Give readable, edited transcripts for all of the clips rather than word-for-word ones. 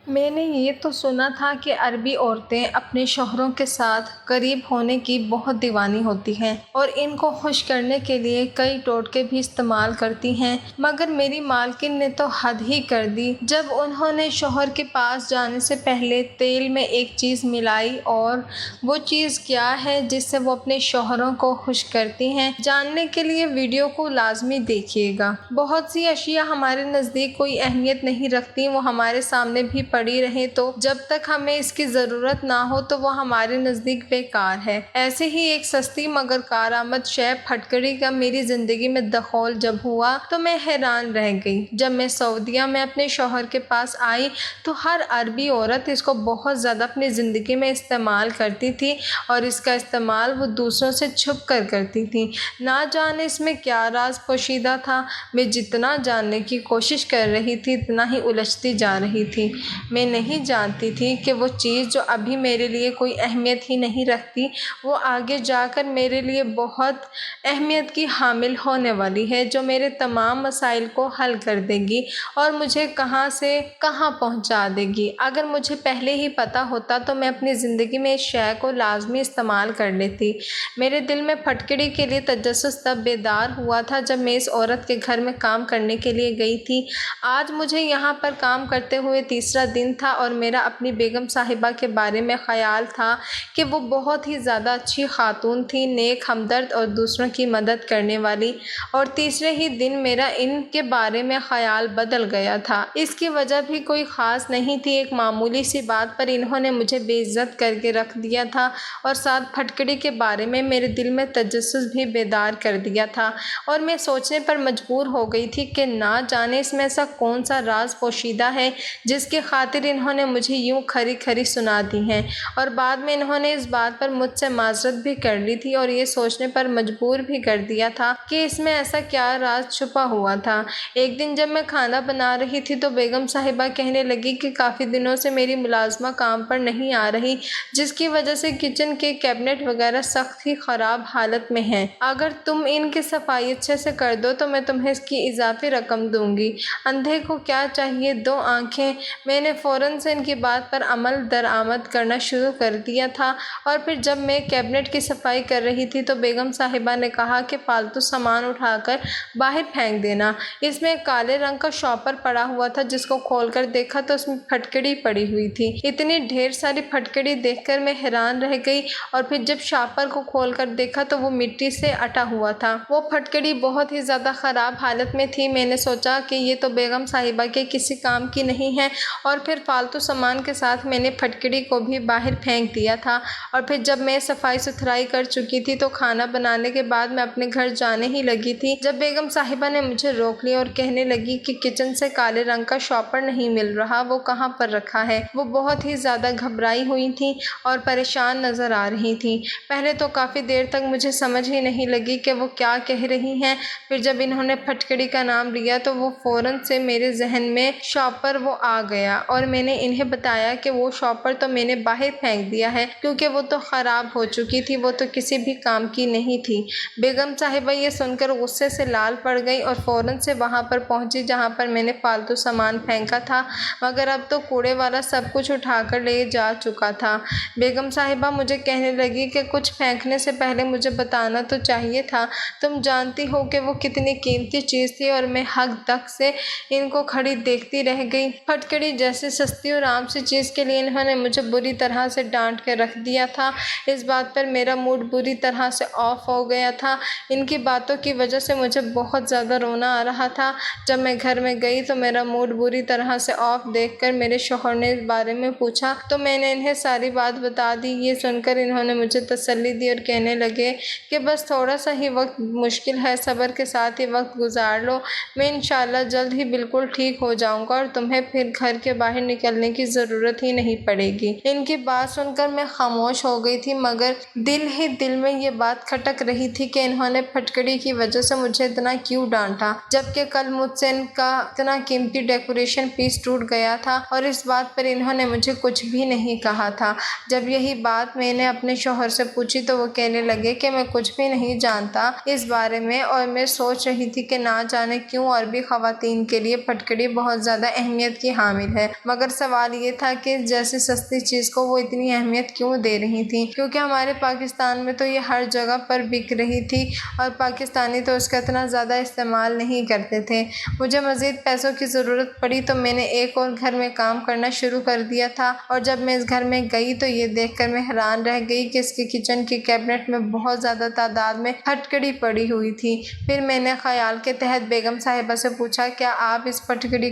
میں نے یہ تو سنا تھا کہ عربی عورتیں اپنے شوہروں کے ساتھ قریب ہونے کی بہت دیوانی ہوتی ہیں اور ان کو خوش کرنے کے لیے کئی ٹوٹکے بھی استعمال کرتی ہیں، مگر میری مالکن نے تو حد ہی کر دی جب انہوں نے شوہر کے پاس جانے سے پہلے تیل میں ایک چیز ملائی۔ اور وہ چیز کیا ہے جس سے وہ اپنے شوہروں کو خوش کرتی ہیں؟ جاننے کے لیے ویڈیو کو لازمی دیکھیے گا۔ بہت سی اشیاء ہمارے نزدیک کوئی اہمیت نہیں رکھتی، وہ ہمارے سامنے بھی پڑی رہے تو جب تک ہمیں اس کی ضرورت نہ ہو تو وہ ہمارے نزدیک بیکار ہے۔ ایسے ہی ایک سستی مگر کارآمد شے پھٹکڑی کا میری زندگی میں دخول جب ہوا تو میں حیران رہ گئی۔ جب میں سعودیہ میں اپنے شوہر کے پاس آئی تو ہر عربی عورت اس کو بہت زیادہ اپنی زندگی میں استعمال کرتی تھی اور اس کا استعمال وہ دوسروں سے چھپ کر کرتی تھی۔ نہ جانے اس میں کیا راز پوشیدہ تھا۔ میں جتنا جاننے کی کوشش کر رہی تھی اتنا ہی الجھتی جا رہی تھی۔ میں نہیں جانتی تھی کہ وہ چیز جو ابھی میرے لیے کوئی اہمیت ہی نہیں رکھتی، وہ آگے جا کر میرے لیے بہت اہمیت کی حامل ہونے والی ہے، جو میرے تمام مسائل کو حل کر دے گی اور مجھے کہاں سے کہاں پہنچا دے گی۔ اگر مجھے پہلے ہی پتہ ہوتا تو میں اپنی زندگی میں اس شے کو لازمی استعمال کر لیتی۔ میرے دل میں پھٹکڑی کے لیے تجسس تب بیدار ہوا تھا جب میں اس عورت کے گھر میں کام کرنے کے لیے گئی تھی۔ آج مجھے یہاں پر کام کرتے ہوئے تیسرا دن تھا اور میرا اپنی بیگم صاحبہ کے بارے میں خیال تھا کہ وہ بہت ہی زیادہ اچھی خاتون تھی، نیک، ہمدرد اور دوسروں کی مدد کرنے والی، اور تیسرے ہی دن میرا ان کے بارے میں خیال بدل گیا تھا۔ اس کی وجہ بھی کوئی خاص نہیں تھی، ایک معمولی سی بات پر انہوں نے مجھے بے عزت کر کے رکھ دیا تھا اور ساتھ پھٹکڑی کے بارے میں میرے دل میں تجسس بھی بیدار کر دیا تھا، اور میں سوچنے پر مجبور ہو گئی تھی کہ نہ جانے اس میں ایسا کون سا راز پوشیدہ ہے جس کی خاطر انہوں نے مجھے یوں کھری کھری سنا دی ہیں۔ اور بعد میں انہوں نے اس بات پر مجھ سے معذرت بھی کر لی تھی اور یہ سوچنے پر مجبور بھی کر دیا تھا کہ اس میں ایسا کیا راز چھپا ہوا تھا۔ ایک دن جب میں کھانا بنا رہی تھی تو بیگم صاحبہ کہنے لگی کہ کافی دنوں سے میری ملازمہ کام پر نہیں آ رہی، جس کی وجہ سے کچن کے کیبنٹ وغیرہ سخت ہی خراب حالت میں ہیں۔ اگر تم ان کی صفائی اچھے سے کر دو تو میں تمہیں اس کی اضافی رقم دوں گی۔ اندھے کو کیا چاہیے، دو آنکھیں۔ میں نے فوراً سے ان کی بات پر عمل درآمد کرنا شروع کر دیا تھا، اور پھر جب میں کیبنٹ کی صفائی کر رہی تھی تو بیگم صاحبہ نے کہا کہ فالتو سامان اٹھا کر باہر پھینک دینا۔ اس میں ایک کالے رنگ کا شاپر پڑا ہوا تھا جس کو کھول کر دیکھا تو اس میں پھٹکڑی پڑی ہوئی تھی۔ اتنی ڈھیر ساری پھٹکڑی دیکھ کر میں حیران رہ گئی، اور پھر جب شاپر کو کھول کر دیکھا تو وہ مٹی سے اٹا ہوا تھا۔ وہ پھٹکڑی بہت ہی زیادہ خراب حالت میں تھی۔ میں نے سوچا کہ یہ تو بیگم صاحبہ کے کسی کام کی نہیں ہے، اور پھر فالتو سامان کے ساتھ میں نے پھٹکڑی کو بھی باہر پھینک دیا تھا۔ اور پھر جب میں صفائی ستھرائی کر چکی تھی تو کھانا بنانے کے بعد میں اپنے گھر جانے ہی لگی تھی جب بیگم صاحبہ نے مجھے روک لیا اور کہنے لگی کہ کچن سے کالے رنگ کا شاپر نہیں مل رہا، وہ کہاں پر رکھا ہے؟ وہ بہت ہی زیادہ گھبرائی ہوئی تھیں اور پریشان نظر آ رہی تھیں۔ پہلے تو کافی دیر تک مجھے سمجھ ہی نہیں لگی کہ وہ کیا کہہ رہی ہیں۔ پھر جب انہوں نے پھٹکڑی کا نام لیا تو وہ فوراً سے میرے ذہن میں شاپر وہ آ گیا، اور میں نے انہیں بتایا کہ وہ شاپر تو میں نے باہر پھینک دیا ہے کیونکہ وہ تو خراب ہو چکی تھی، وہ تو کسی بھی کام کی نہیں تھی۔ بیگم صاحبہ یہ سن کر غصے سے لال پڑ گئی اور فوراً سے وہاں پر پہنچی جہاں پر میں نے فالتو سامان پھینکا تھا، مگر اب تو کوڑے والا سب کچھ اٹھا کر لے جا چکا تھا۔ بیگم صاحبہ مجھے کہنے لگی کہ کچھ پھینکنے سے پہلے مجھے بتانا تو چاہیے تھا، تم جانتی ہو کہ وہ کتنی قیمتی چیز تھی۔ اور میں حق تک سے ان کو کھڑی دیکھتی رہ گئی۔ پھٹکڑی جیسی سستی اور عام سی چیز کے لیے انہوں نے مجھے بری طرح سے ڈانٹ کے رکھ دیا تھا۔ اس بات پر میرا موڈ بری طرح سے آف ہو گیا تھا۔ ان کی باتوں کی وجہ سے مجھے بہت زیادہ رونا آ رہا تھا۔ جب میں گھر میں گئی تو میرا موڈ بری طرح سے آف دیکھ کر میرے شوہر نے اس بارے میں پوچھا تو میں نے انہیں ساری بات بتا دی۔ یہ سن کر انہوں نے مجھے تسلی دی اور کہنے لگے کہ بس تھوڑا سا ہی وقت مشکل ہے، صبر کے ساتھ ہی وقت گزار لو، میں انشاءاللہ جلد ہی بالکل ٹھیک ہو جاؤں گا اور تمہیں پھر گھر کے باہر نکلنے کی ضرورت ہی نہیں پڑے گی۔ ان کی بات سن کر میں خاموش ہو گئی تھی، مگر دل ہی دل میں یہ بات کھٹک رہی تھی کہ انہوں نے پھٹکڑی کی وجہ سے مجھے اتنا کیوں ڈانٹا، جبکہ کل مجھ سے ان کا اتنا قیمتی ڈیکوریشن پیس ٹوٹ گیا تھا اور اس بات پر انہوں نے مجھے کچھ بھی نہیں کہا تھا۔ جب یہی بات میں نے اپنے شوہر سے پوچھی تو وہ کہنے لگے کہ میں کچھ بھی نہیں جانتا اس بارے میں، اور میں سوچ رہی تھی کہ نہ جانے کیوں عربی خواتین کے لیے پھٹکڑی بہت زیادہ اہمیت کی حامل ہے، مگر سوال یہ تھا کہ جیسی سستی چیز کو وہ اتنی اہمیت کیوں دے رہی تھیں، کیونکہ ہمارے پاکستان میں تو یہ ہر جگہ پر بک رہی تھی اور پاکستانی تو اس کا اتنا زیادہ استعمال نہیں کرتے تھے۔ مجھے مزید پیسوں کی ضرورت پڑی تو میں نے ایک اور گھر میں کام کرنا شروع کر دیا تھا، اور جب میں اس گھر میں گئی تو یہ دیکھ کر میں حیران رہ گئی کہ اس کے کچن کی کیبنٹ میں بہت زیادہ تعداد میں پھٹکڑی پڑی ہوئی تھی۔ پھر میں نے خیال کے تحت بیگم صاحبہ سے پوچھا کہ آپ اس پھٹکڑی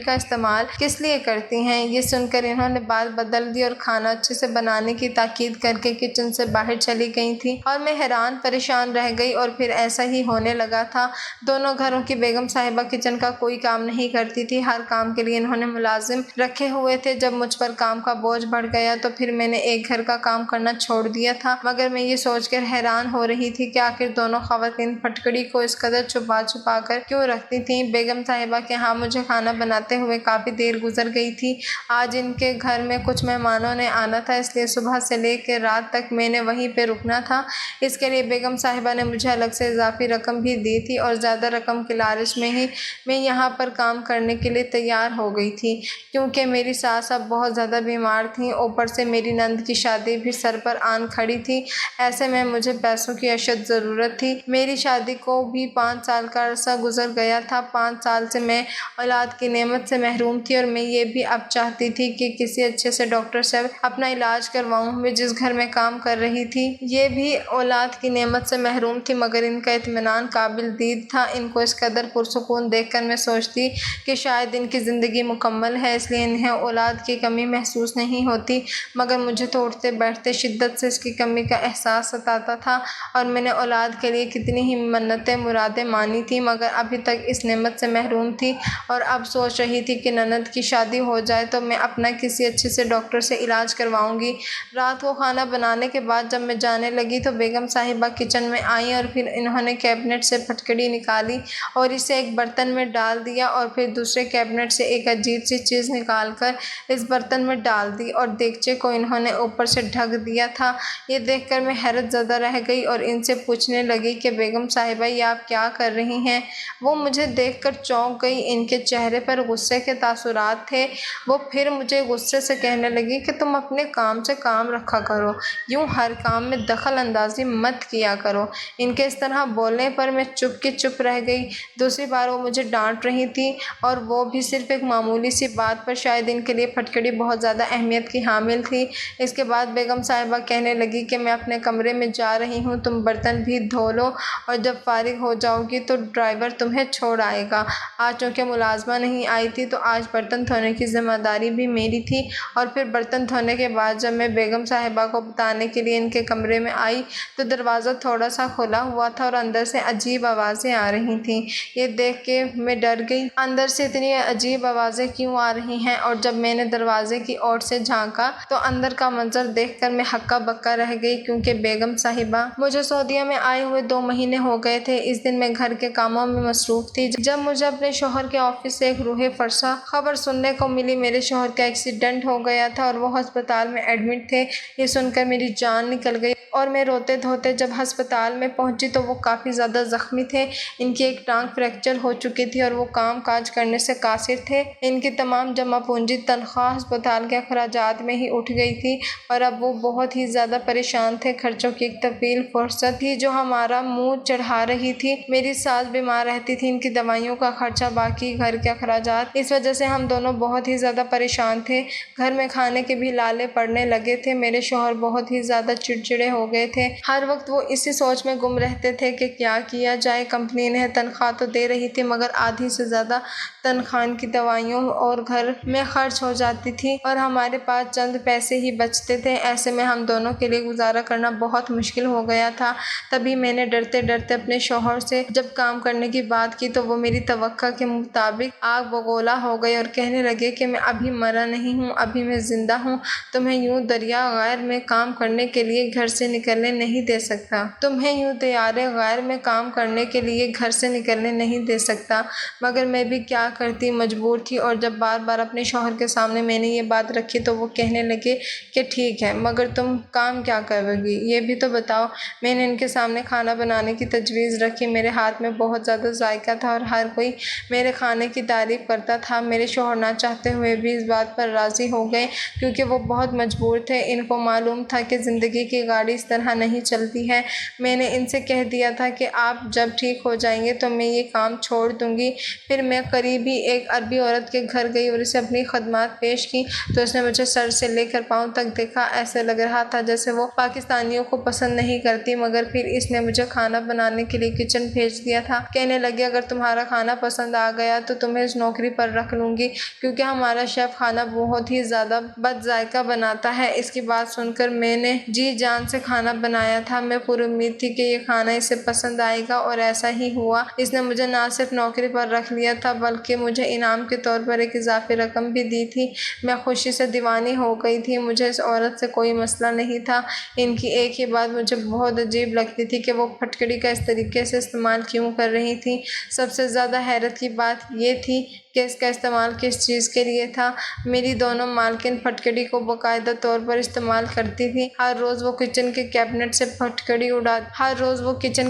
کا استعمال کس لیے کرتی ہیں؟ یہ سن کر انہوں نے بات بدل دی اور کھانا اچھے سے بنانے کی تاکید کر کے کچن سے باہر چلی گئی تھیں، اور میں حیران پریشان رہ گئی۔ اور پھر ایسا ہی ہونے لگا تھا۔ دونوں گھروں کی بیگم صاحبہ کچن کا کوئی کام نہیں کرتی تھی، ہر کام کے لیے انہوں نے ملازم رکھے ہوئے تھے۔ جب مجھ پر کام کا بوجھ بڑھ گیا تو پھر میں نے ایک گھر کا کام کرنا چھوڑ دیا تھا، مگر میں یہ سوچ کر حیران ہو رہی تھی کہ آخر دونوں خواتین پھٹکڑی کو اس قدر چھپا چھپا کر کیوں رکھتی تھیں۔ بیگم صاحبہ کے ہاں مجھے کھانا بناتے ہوئے کافی دیر گزر گئی تھی۔ آج ان کے گھر میں کچھ مہمانوں نے آنا تھا، اس لیے صبح سے لے کے رات تک میں نے وہیں پہ رکنا تھا۔ اس کے لیے بیگم صاحبہ نے مجھے الگ سے اضافی رقم بھی دی تھی، اور زیادہ رقم کے لالچ میں ہی میں یہاں پر کام کرنے کے لیے تیار ہو گئی تھی، کیونکہ میری ساس اب بہت زیادہ بیمار تھیں، اوپر سے میری نند کی شادی بھی سر پر آن کھڑی تھی۔ ایسے میں مجھے پیسوں کی اشد ضرورت تھی۔ میری شادی کو بھی 5 سال کا عرصہ گزر گیا تھا۔ 5 سال سے میں اولاد کی نعمت سے محروم تھی، اور میں یہ بھی اب چاہتی تھی کہ کسی اچھے سے ڈاکٹر سے اپنا علاج کرواؤں۔ میں جس گھر میں کام کر رہی تھی یہ بھی اولاد کی نعمت سے محروم تھی، مگر ان کا اطمینان قابل دید تھا۔ ان کو اس قدر پرسکون دیکھ کر میں سوچتی کہ شاید ان کی زندگی مکمل ہے، اس لیے انہیں اولاد کی کمی محسوس نہیں ہوتی، مگر مجھے تو اٹھتے بیٹھتے شدت سے اس کی کمی کا احساس ستاتا تھا۔ اور میں نے اولاد کے لیے کتنی ہی منتیں مرادیں مانی تھیں، مگر ابھی تک اس نعمت سے محروم تھی، اور اب سوچ رہی تھی کہ نند کی شادی ہو جائے تو میں اپنا کسی اچھے سے ڈاکٹر سے علاج کرواؤں گی۔ رات کو کھانا بنانے کے بعد جب میں جانے لگی تو بیگم صاحبہ کچن میں آئیں، اور پھر انہوں نے کیبنٹ سے پھٹکڑی نکالی اور اسے ایک برتن میں ڈال دیا، اور پھر دوسرے کیبنٹ سے ایک عجیب سی چیز نکال کر اس برتن میں ڈال دی، اور دیگچے کو انہوں نے اوپر سے ڈھک دیا تھا۔ یہ دیکھ کر میں حیرت زدہ رہ گئی اور ان سے پوچھنے لگی کہ بیگم صاحبہ یہ آپ کیا کر رہی ہیں؟ وہ مجھے دیکھ کر چونک گئی، ان کے چہرے پر غصے کے تاثرات تھے۔ وہ پھر مجھے غصے سے کہنے لگی کہ تم اپنے کام سے کام رکھا کرو، یوں ہر کام میں دخل اندازی مت کیا کرو۔ ان کے اس طرح بولنے پر میں چپ کی چپ رہ گئی۔ دوسری بار وہ مجھے ڈانٹ رہی تھی، اور وہ بھی صرف ایک معمولی سی بات پر۔ شاید ان کے لیے پھٹکڑی بہت زیادہ اہمیت کی حامل تھی۔ اس کے بعد بیگم صاحبہ کہنے لگی کہ میں اپنے کمرے میں جا رہی ہوں، تم برتن بھی دھو لو، اور جب فارغ ہو جاؤ گی تو ڈرائیور تمہیں چھوڑ آئے گا۔ آج چونکہ ملازمہ نہیں آئی تھی تو آج برتن دھونے کی ذمہ داری بھی میری تھی۔ اور پھر برتن دھونے کے بعد جب میں بیگم صاحبہ کو بتانے کے لیے ان کے کمرے میں آئی تو دروازہ تھوڑا سا کھلا ہوا تھا، اور اندر سے عجیب آوازیں آ رہی تھیں۔ یہ دیکھ کے میں ڈر گئی، اندر سے اتنی عجیب آوازیں کیوں آ رہی ہیں؟ اور جب میں نے دروازے کی اوٹ سے جھانکا تو اندر کا منظر دیکھ کر میں ہکا بکا رہ گئی، کیونکہ بیگم صاحبہ مجھے سعودیہ میں آئے ہوئے 2 مہینے ہو گئے تھے۔ اس دن میں گھر کے کاموں میں مصروف تھی جب مجھے اپنے شوہر کے آفس سے ایک روح فرسا خبر سننے کو ملی۔ میرے شوہر کا ایکسیڈنٹ ہو گیا تھا اور وہ ہسپتال میں ایڈمٹ تھے۔ یہ سن کر میری جان نکل گئی، اور میں روتے دھوتے جب ہسپتال میں پہنچی تو وہ کافی زیادہ زخمی تھے۔ ان کی ایک ٹانگ فریکچر ہو چکی تھی اور وہ کام کاج کرنے سے قاصر تھے۔ ان کی تمام جمع پونجی تنخواہ ہسپتال کے اخراجات میں ہی اٹھ گئی تھی، اور اب وہ بہت ہی زیادہ پریشان تھے۔ خرچوں کی ایک طویل فہرست تھی جو ہمارا منہ چڑھا رہی تھی۔ میری ساس بیمار رہتی تھی، ان کی دوائیوں کا خرچہ، باقی گھر کے اخراجات، اس وجہ سے ہم دونوں بہت ہی زیادہ پریشان تھے۔ گھر میں کھانے کے بھی لالے پڑنے لگے تھے۔ میرے شوہر بہت ہی زیادہ چڑچڑے ہو گئے تھے۔ ہر وقت وہ اسی سوچ میں گم رہتے تھے کہ کیا کیا جائے۔ کمپنی انہیں تنخواہ تو دے رہی تھی، مگر آدھی سے زیادہ تنخواہ ان کی دوائیوں اور گھر میں خرچ ہو جاتی تھی، اور ہمارے پاس چند پیسے ہی بچتے تھے۔ ایسے میں ہم دونوں کے لیے گزارا کرنا بہت مشکل ہو گیا تھا۔ تبھی میں نے ڈرتے ڈرتے اپنے شوہر سے جب کام کرنے کی بات کی تو وہ میری توقع کے مطابق آگ بگولا ہو گئے اور کہنے لگے کہ میں ابھی مرا نہیں ہوں، ابھی میں زندہ ہوں۔ تمہیں یوں دریا غیر میں کام کرنے کے لیے گھر سے نکلنے نہیں دے سکتا، تمہیں یوں دیارے غیر میں کام کرنے کے لیے گھر سے نکلنے نہیں دے سکتا۔ مگر میں بھی کیا کرتی، مجبور تھی۔ اور جب بار بار اپنے شوہر کے سامنے میں نے یہ بات رکھی تو وہ کہنے لگے کہ ٹھیک ہے، مگر تم کام کیا کرو گی یہ بھی تو بتاؤ۔ میں نے ان کے سامنے کھانا بنانے کی تجویز رکھی۔ میرے ہاتھ میں بہت زیادہ ذائقہ تھا اور ہر کوئی میرے کھانے کی تعریف کرتا تھا۔ میرے شوہر نہ چاہتے ہوئے بھی اس بات پر راضی ہو گئے کیونکہ وہ بہت مجبور تھے۔ ان کو معلوم تھا کہ زندگی کی گاڑی اس طرح نہیں چلتی ہے۔ میں نے ان سے کہہ دیا تھا کہ آپ جب ٹھیک ہو جائیں گے تو میں یہ کام چھوڑ دوں گی۔ پھر میں قریب ہی ایک عربی عورت کے گھر گئی اور اسے اپنی خدمات پیش کی تو اس نے مجھے سر سے لے کر پاؤں تک دیکھا۔ ایسے لگ رہا تھا جیسے وہ پاکستانیوں کو پسند نہیں کرتی، مگر پھر اس نے مجھے کھانا بنانے کے لیے کچن بھیج دیا تھا۔ کہنے لگی اگر تمہارا کھانا پسند آ گیا تو تمہیں اس نوکری پر رکھ لوں گی کیونکہ ہمارا شیف کھانا بہت ہی زیادہ بد ذائقہ بناتا ہے۔ اس کی بات سن کر میں نے جی جان سے کھانا بنایا تھا۔ میں پوری امید تھی کہ یہ کھانا اسے پسند آئے گا اور ایسا ہی ہوا۔ اس نے مجھے نہ صرف نوکری پر رکھ لیا تھا بلکہ مجھے انعام کے طور پر ایک اضافی رقم بھی دی تھی۔ میں خوشی سے دیوانی ہو گئی تھی۔ مجھے اس عورت سے کوئی مسئلہ نہیں تھا۔ ان کی ایک ہی بات مجھے بہت عجیب لگتی تھی کہ وہ پھٹکڑی کا اس طریقے سے استعمال کیوں کر رہی تھیں۔ سب سے زیادہ حیرت کی بات یہ تھی کہ اس کا استعمال کس چیز کے لیے تھا۔ میری دونوں مالکن پھٹکڑی کو باقاعدہ طور پر استعمال کرتی تھیں۔ ہر روز وہ کچن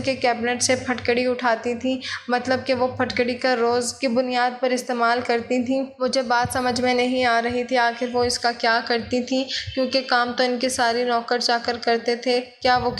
کے کیبنٹ سے پھٹکڑی اٹھاتی تھیں، مطلب کہ وہ پھٹکڑی کا روز کی بنیاد پر استعمال کرتی تھیں۔ مجھے بات سمجھ میں نہیں آ رہی تھی آخر وہ اس کا کیا کرتی تھیں کیونکہ کام تو ان کے سارے نوکر چاکر کرتے تھے۔ کیا وہ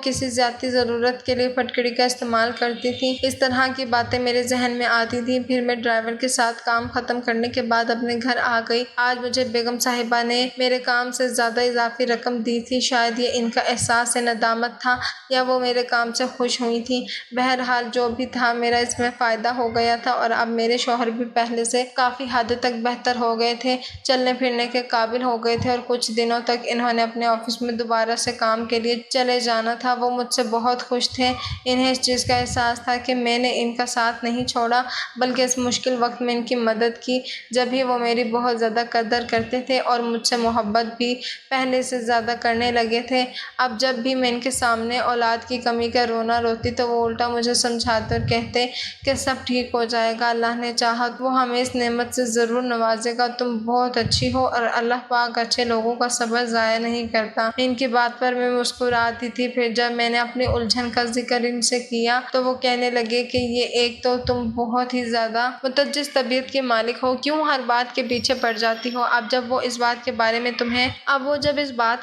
کسی ذاتی ضرورت کے لیے پھٹکڑی کا استعمال کرتی تھیں؟ اس طرح کی باتیں میرے ذہن میں آتی تھیں۔ پھر میں ڈرائیور کے ساتھ کام ختم کرنے کے بعد اپنے گھر آ گئی۔ آج مجھے بیگم صاحبہ نے میرے کام سے زیادہ اضافی رقم دی تھی۔ شاید یہ ان کا احساس ندامت تھا یا وہ میرے کام سے خوش ہوئی تھیں۔ بہرحال جو بھی تھا میرا اس میں فائدہ ہو گیا تھا اور اب میرے شوہر بھی پہلے سے کافی حد تک بہتر ہو گئے تھے، چلنے پھرنے کے قابل ہو گئے تھے اور کچھ دنوں تک انہوں نے اپنے آفس میں دوبارہ سے کام کے لیے چلے جانا تھا۔ وہ مجھ سے بہت خوش تھے۔ انہیں اس چیز کا احساس تھا کہ میں نے ان کا ساتھ نہیں چھوڑا بلکہ اس مشکل وقت میں ان کی مدد کی جب ہی وہ میری بہت زیادہ قدر کرتے تھے اور مجھ سے محبت بھی پہلے سے زیادہ کرنے لگے تھے۔ اب جب بھی میں ان کے سامنے اولاد کی کمی کا رونا روتی تو وہ الٹا مجھے سمجھاتے اور کہتے کہ سب ٹھیک ہو جائے گا، اللہ نے چاہا تو وہ ہمیں اس نعمت سے ضرور نوازے گا، تم بہت اچھی ہو اور اللہ پاک اچھے لوگوں کا صبر ضائع نہیں کرتا۔ ان کی بات پر میں مسکراتی تھی۔ پھر جب میں نے اپنی الجھن کا ذکر ان سے کیا تو وہ کہنے لگے کہ یہ ایک تو تم بہت ہی زیادہ متجنس طبیعت کی مالک ہو، کیوں ہر بات کے پیچھے پڑ جاتی ہو؟ اب جب وہ اس بات کے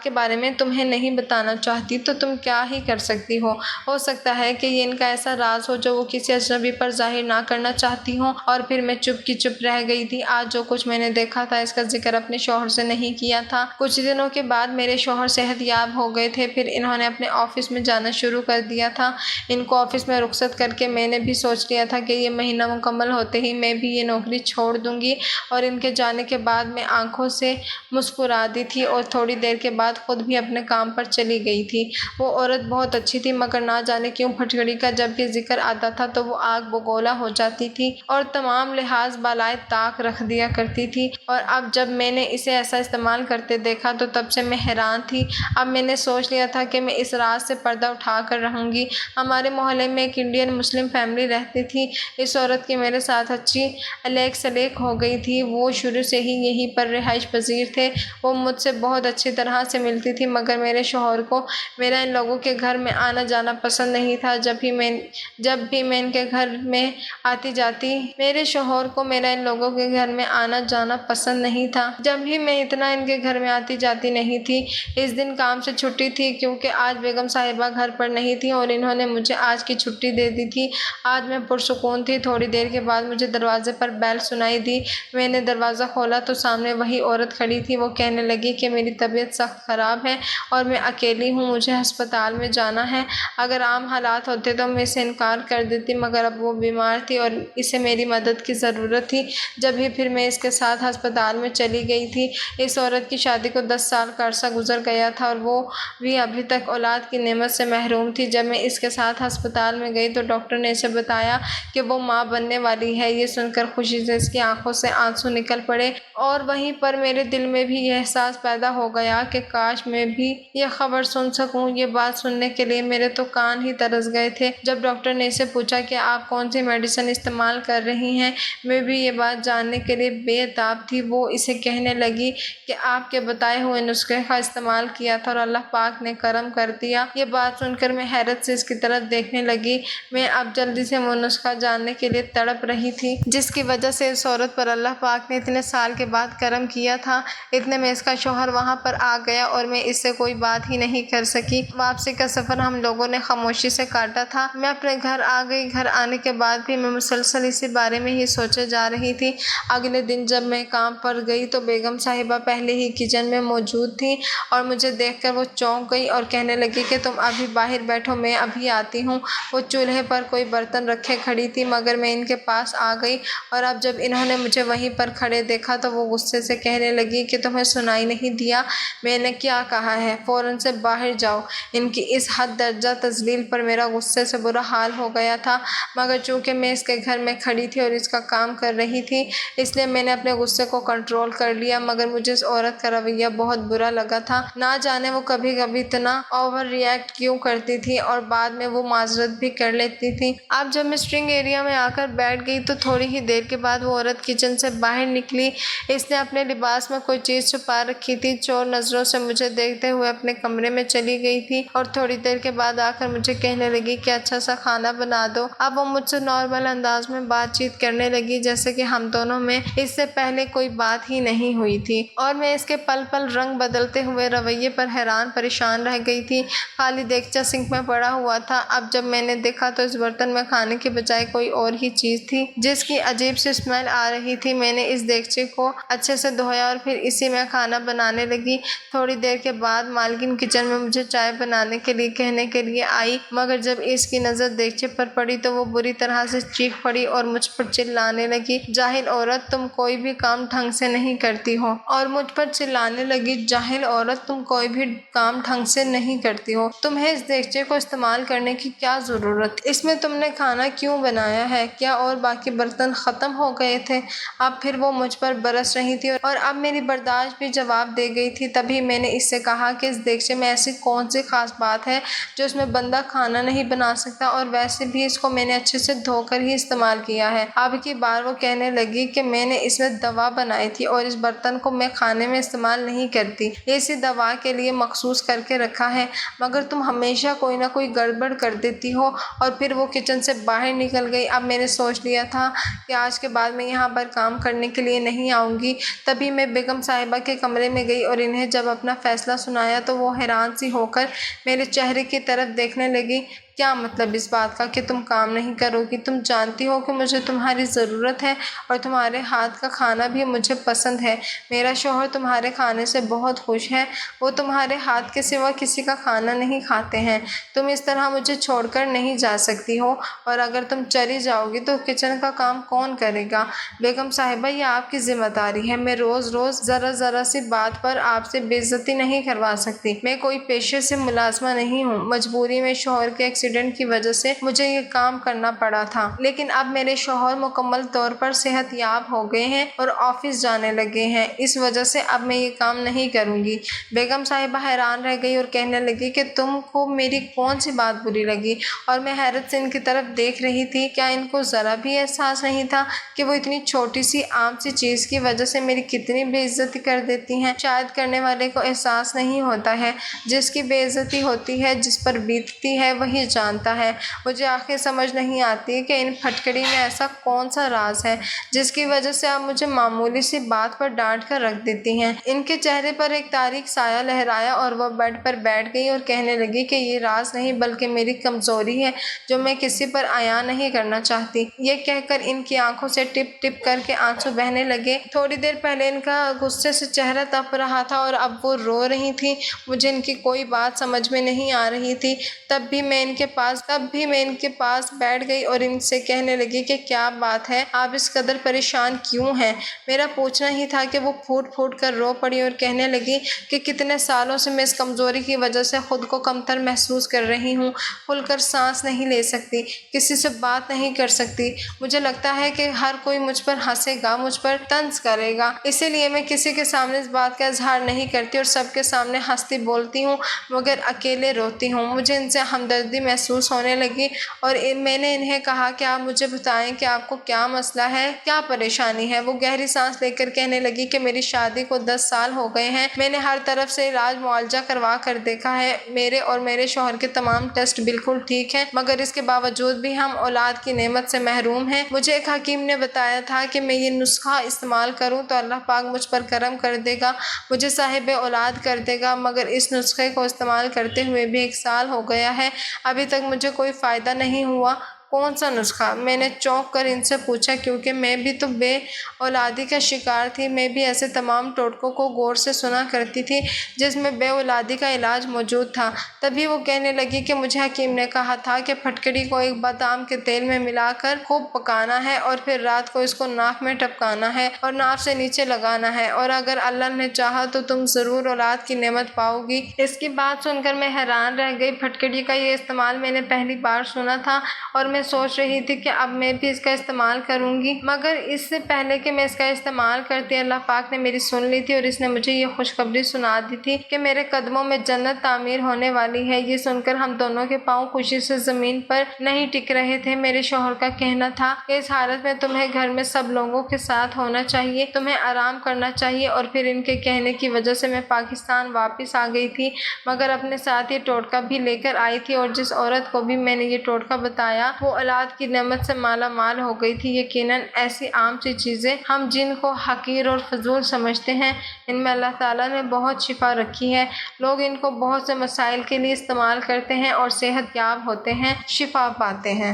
بارے میں تمہیں نہیں بتانا چاہتی تو تم کیا ہی کر سکتی ہو سکتا ہے کہ یہ ان کا ایسا راز ہو جو وہ کسی اجنبی پر ظاہر نہ کرنا چاہتی ہوں۔ اور پھر میں چپ کی چپ رہ گئی تھی۔ آج جو کچھ میں نے دیکھا تھا اس کا ذکر اپنے شوہر سے نہیں کیا تھا۔ کچھ دنوں کے بعد میرے شوہر صحت یاب ہو گئے تھے۔ پھر انہوں نے اپنے آفس میں جانا شروع کر دیا تھا۔ ان کو آفس میں رخصت کر کے میں نے بھی سوچ لیا تھا کہ یہ مہینہ مکمل ہوتے ہی میں بھی یہ نوکری چھوڑ دوں گی اور ان کے جانے کے بعد میں آنکھوں سے مسکراتی تھی اور تھوڑی دیر کے بعد خود بھی اپنے کام پر چلی گئی تھی۔ وہ عورت بہت اچھی تھی مگر نہ جانے کیوں پھٹکڑی کا جب بھی ذکر آتا تھا تو وہ آگ بگولا ہو جاتی تھی اور تمام لحاظ بالائے طاق رکھ دیا کرتی تھی۔ اور اب جب میں نے اسے ایسا استعمال کرتے دیکھا تو تب سے میں حیران تھی۔ اب میں نے سوچ لیا تھا کہ میں اس راز سے پردہ اٹھا کر رہوں گی۔ ہمارے محلے میں ایک انڈین مسلم فیملی رہتی تھی۔ اس عورت کی میرے ساتھ اچھی لیک سلیک ہو گئی تھی۔ وہ شروع سے ہی یہیں پر رہائش پذیر تھے۔ وہ مجھ سے بہت اچھی طرح سے ملتی تھی مگر میرے شوہر کو میرا ان لوگوں کے گھر میں آنا جانا پسند نہیں تھا۔ جب بھی میں ان کے گھر میں آتی جاتی میرے شوہر کو میرا ان لوگوں کے گھر میں آنا جانا پسند نہیں تھا۔ جب بھی میں اتنا ان کے گھر میں آتی جاتی نہیں تھی۔ اس دن کام سے چھٹی تھی کیونکہ آج بیگم صاحبہ گھر پر نہیں تھی اور انہوں نے مجھے آج کی چھٹی دے دی تھی۔ آج میں پرسکون تھی۔ تھوڑی دیر کے بعد مجھے دروازے پر بیل سنائی دی۔ میں نے دروازہ کھولا تو سامنے وہی عورت کھڑی تھی۔ وہ کہنے لگی کہ میری طبیعت سخت خراب ہے اور میں اکیلی ہوں، مجھے ہسپتال میں جانا ہے۔ اگر عام حالات ہوتے تو میں اسے انکار کر دیتی مگر اب وہ بیمار تھی اور اسے میری مدد کی ضرورت تھی۔ جب ہی پھر میں اس کے ساتھ ہسپتال میں چلی گئی تھی۔ اس عورت کی شادی کو 10 سال کا عرصہ گزر گیا تھا اور وہ بھی ابھی تک اولاد کی نعمت سے محروم تھی۔ جب میں اس کے ساتھ ہسپتال میں گئی تو ڈاکٹر نے اسے بتایا کہ وہ ماں بننے والی ہے۔ یہ سن کر خوشی سے اس کی آنکھوں سے آنسو نکل پڑے اور وہیں پر میرے دل میں بھی یہ احساس پیدا ہو گیا کہ کاش میں بھی یہ خبر سن سکوں۔ یہ بات سننے کے لیے میرے تو کان ہی ترس گئے تھے۔ جب ڈاکٹر نے اسے پوچھا کہ آپ کون سی میڈیسن استعمال کر رہی ہیں، میں بھی یہ بات جاننے کے لیے بے تاب تھی۔ وہ اسے کہنے لگی کہ آپ کے بتائے ہوئے نسخے کا استعمال کیا تھا اور اللہ پاک نے کرم کر دیا۔ یہ بات سن کر میں حیرت سے اس کی طرف دیکھنے لگی۔ میں اب جل جلدی سے وہ نسخہ جاننے کے لیے تڑپ رہی تھی جس کی وجہ سے اس عورت پر اللہ پاک نے اتنے سال کے بعد کرم کیا تھا۔ اتنے میں اس کا شوہر وہاں پر آ گیا اور میں اس سے کوئی بات ہی نہیں کر سکی۔ واپسی کا سفر ہم لوگوں نے خاموشی سے کاٹا تھا۔ میں اپنے گھر آ گئی۔ گھر آنے کے بعد بھی میں مسلسل اسی بارے میں ہی سوچے جا رہی تھی۔ اگلے دن جب میں کام پر گئی تو بیگم صاحبہ پہلے ہی کچن میں موجود تھی اور مجھے دیکھ کر وہ چونک گئی اور کہنے لگی کہ تم ابھی باہر بیٹھو، میں ابھی آتی ہوں۔ وہ چولہے پر کوئی برتن رکھے کھڑی تھی مگر میں ان کے پاس آ گئی اور اب جب انہوں نے مجھے وہیں پر کھڑے دیکھا تو وہ غصے سے کہنے لگی کہ تمہیں سنائی نہیں دیا میں نے کیا کہا ہے؟ فوراً سے باہر جاؤ۔ ان کی اس حد درجہ تذلیل پر میرا غصے سے برا حال ہو گیا تھا مگر چونکہ میں اس کے گھر میں کھڑی تھی اور اس کا کام کر رہی تھی اس لیے میں نے اپنے غصے کو کنٹرول کر لیا، مگر مجھے اس عورت کا رویہ بہت برا لگا تھا۔ نہ جانے وہ کبھی کبھی اتنا اوور ریئیکٹ کیوں کرتی تھی اور بعد میں وہ معذرت بھی کر لیتی تھی۔ اب جب میں سٹنگ ایریا میں آ کر بیٹھ گئی تو تھوڑی ہی دیر کے بعد وہ عورت کچن سے باہر نکلی۔ اس نے اپنے لباس میں کوئی چیز چھپا رکھی تھی۔ چور نظروں سے مجھے دیکھتے ہوئے اپنے کمرے میں چلی گئی تھی اور تھوڑی دیر کے بعد آ کر مجھے کہنے لگی کہ اچھا سا کھانا بنا دو۔ اب وہ مجھ سے نارمل انداز میں بات چیت کرنے لگی جیسے کہ ہم دونوں میں اس سے پہلے کوئی بات ہی نہیں ہوئی تھی اور میں اس کے پل پل رنگ بدلتے ہوئے رویے پر حیران پریشان رہ گئی تھی۔ خالی دیگچہ سنک میں پڑا ہوا تھا۔ اب جب میں نے دیکھا تو اس برتن میں کھانے کے بجائے کوئی اور ہی چیز تھی جس کی عجیب سی اسمیل آ رہی تھی۔ میں نے اس دیگچے کو اچھے سے دھویا اور پھر اسی میں کھانا بنانے لگی۔ تھوڑی دیر کے بعد مالکن کچن میں مجھے چائے بنانے کے لیے کہنے کے لیے آئی مگر جب اس کی نظر دیگچے پر پڑی تو وہ بری طرح سے چیخ پڑی اور مجھ پر چلانے لگی، جاہل عورت تم کوئی بھی کام ڈھنگ سے نہیں کرتی ہو۔ اور مجھ پر چلانے لگی، جاہل عورت تم کوئی بھی کام ڈھنگ سے نہیں کرتی ہو۔ تمہیں اس دیگچے کو استعمال کرنے کی کیا ضرورت؟ اس میں تم نے کھانا کیوں بنایا ہے؟ کیا اور باقی برتن ختم ہو گئے تھے؟ اب پھر وہ مجھ پر برس رہی تھی اور اب میری برداشت بھی جواب دے گئی تھی۔ تبھی میں نے اس سے کہا کہ اس دیگچے میں ایسی کون سی خاص بات ہے جو اس میں بندہ کھانا نہیں بنا سکتا، اور ویسے بھی اس کو میں نے اچھے سے دھو کر ہی استعمال کیا ہے۔ اب کی بار وہ کہنے لگی کہ میں نے اس میں دوا بنائی تھی اور اس برتن کو میں کھانے میں استعمال نہیں کرتی، یہ اسی دوا کے لیے مخصوص کر کے رکھا ہے، مگر تم ہمیشہ کوئی نہ کوئی گڑبڑ کر دیتی ہو۔ اور پھر وہ کچن سے باہر نکل گئی۔ اب میں نے سوچ لیا تھا کہ آج کے بعد میں یہاں پر کام کرنے کے لیے نہیں آؤں گی۔ تبھی میں بیگم صاحبہ کے کمرے میں گئی اور انہیں جب اپنا فیصلہ سنایا تو وہ حیران سی ہو کر میرے چہرے کی طرف دیکھنے لگی۔ کیا مطلب اس بات کا کہ تم کام نہیں کرو گی؟ تم جانتی ہو کہ مجھے تمہاری ضرورت ہے اور تمہارے ہاتھ کا کھانا بھی مجھے پسند ہے۔ میرا شوہر تمہارے کھانے سے بہت خوش ہے، وہ تمہارے ہاتھ کے سوا کسی کا کھانا نہیں کھاتے ہیں۔ تم اس طرح مجھے چھوڑ کر نہیں جا سکتی ہو، اور اگر تم چلی جاؤ گی تو کچن کا کام کون کرے گا؟ بیگم صاحبہ یہ آپ کی ذمہ داری ہے، میں روز روز ذرا سی بات پر آپ سے بے عزتی نہیں کروا سکتی۔ میں کوئی پیشے سے ملازمہ نہیں ہوں، مجبوری میں شوہر کے ایکسیڈنٹ کی وجہ سے مجھے یہ کام کرنا پڑا تھا، لیکن اب میرے شوہر مکمل طور پر صحت یاب ہو گئے ہیں اور آفس جانے لگے ہیں، اس وجہ سے اب میں یہ کام نہیں کروں گی۔ بیگم صاحبہ حیران رہ گئی اور کہنے لگی کہ تم کو میری کون سی بات بری لگی؟ اور میں حیرت سے ان کی طرف دیکھ رہی تھی۔ کیا ان کو ذرا بھی احساس نہیں تھا کہ وہ اتنی چھوٹی سی عام سی چیز کی وجہ سے میری کتنی بے عزتی کر دیتی ہیں؟ شاید کرنے والے کو احساس نہیں ہوتا ہے، جس کی بے عزتی ہوتی ہے، جس پر بیتتی ہے وہی جانتا ہے۔ مجھے آخر سمجھ نہیں آتی کہ ان پھٹکڑی میں ایسا کون سا راز ہے جس کی وجہ سے آپ مجھے معمولی سی بات پر ڈانٹ کر رکھ دیتی ہیں۔ ان کے چہرے پر ایک تاریک سایہ لہرایا اور وہ بیڈ پر بیٹھ گئی اور کہنے لگی کہ یہ راز نہیں بلکہ میری کمزوری ہے جو میں کسی پر عیاں نہیں کرنا چاہتی۔ یہ کہہ کر ان کی آنکھوں سے ٹپ ٹپ کر کے آنسو بہنے لگے۔ تھوڑی دیر پہلے ان کا غصے سے چہرہ تپ رہا تھا اور اب وہ رو رہی تھی۔ مجھے ان کی کوئی بات سمجھ میں نہیں آ رہی تھی۔ تب بھی میں ان کے پاس بیٹھ گئی اور ان سے کہنے لگی کہ کیا بات ہے، آپ اس قدر پریشان کیوں ہیں؟ میرا پوچھنا ہی تھا کہ وہ پھوٹ پھوٹ کر رو پڑی اور کہنے لگی کہ کتنے سالوں سے میں اس کمزوری کی وجہ سے خود کو کمتر محسوس کر رہی ہوں، کھل کر سانس نہیں لے سکتی، کسی سے بات نہیں کر سکتی۔ مجھے لگتا ہے کہ ہر کوئی مجھ پر ہنسے گا، مجھ پر طنز کرے گا، اسی لیے میں کسی کے سامنے اس بات کا اظہار نہیں کرتی اور سب کے سامنے ہنستی بولتی ہوں مگر اکیلے روتی ہوں۔ مجھے ان سے ہمدردی محسوس ہونے لگی اور میں نے انہیں کہا کہ آپ مجھے بتائیں کہ آپ کو کیا مسئلہ ہے، کیا پریشانی ہے۔ وہ گہری سانس لے کر کہنے لگی کہ میری شادی کو 10 سال ہو گئے ہیں، میں نے ہر طرف سے علاج معالجہ کروا کر دیکھا ہے، میرے اور میرے شوہر کے تمام ٹیسٹ بالکل ٹھیک ہیں، مگر اس کے باوجود بھی ہم اولاد کی نعمت سے محروم ہیں۔ مجھے ایک حکیم نے بتایا تھا کہ میں یہ نسخہ استعمال کروں تو اللہ پاک مجھ پر کرم کر دے گا، مجھے صاحب اولاد کر دے گا، مگر اس نسخے کو استعمال کرتے ہوئے بھی 1 سال ہو گیا ہے، ابھی تک مجھے کوئی فائدہ نہیں ہوا۔ کون سا نسخہ؟ میں نے چونک کر ان سے پوچھا، کیونکہ میں بھی تو بے اولادی کا شکار تھی۔ میں بھی ایسے تمام ٹوٹکوں کو غور سے سنا کرتی تھی جس میں بے اولادی کا علاج موجود تھا۔ تبھی وہ کہنے لگی کہ مجھے حکیم نے کہا تھا کہ پھٹکڑی کو ایک بادام کے تیل میں ملا کر خوب پکانا ہے اور پھر رات کو اس کو ناک میں ٹپکانا ہے اور ناف سے نیچے لگانا ہے، اور اگر اللہ نے چاہا تو تم ضرور اولاد کی نعمت پاؤ گی۔ اس کی بات سن کر میں حیران رہ گئی۔ پھٹکڑی کا یہ استعمال میں نے پہلی بار سنا تھا اور میں سوچ رہی تھی کہ اب میں بھی اس کا استعمال کروں گی، مگر اس سے پہلے کہ میں اس کا استعمال کرتی، اللہ پاک نے میری سن لی تھی اور اس نے مجھے یہ خوشخبری سنا دی تھی کہ میرے قدموں میں جنت تعمیر ہونے والی ہے۔ یہ سن کر ہم دونوں کے پاؤں خوشی سے زمین پر نہیں ٹک رہے تھے۔ میرے شوہر کا کہنا تھا کہ اس حالت میں تمہیں گھر میں سب لوگوں کے ساتھ ہونا چاہیے، تمہیں آرام کرنا چاہیے، اور پھر ان کے کہنے کی وجہ سے میں پاکستان واپس آ گئی تھی، مگر اپنے ساتھ یہ ٹوٹکا بھی لے کر آئی تھی، اور جس عورت کو بھی میں نے یہ ٹوٹکا بتایا وہ اولاد کی نعمت سے مالا مال ہو گئی تھی۔ یقیناً ایسی عام سی چیزیں ہم جن کو حقیر اور فضول سمجھتے ہیں، ان میں اللہ تعالیٰ نے بہت شفا رکھی ہے۔ لوگ ان کو بہت سے مسائل کے لیے استعمال کرتے ہیں اور صحت یاب ہوتے ہیں، شفا پاتے ہیں۔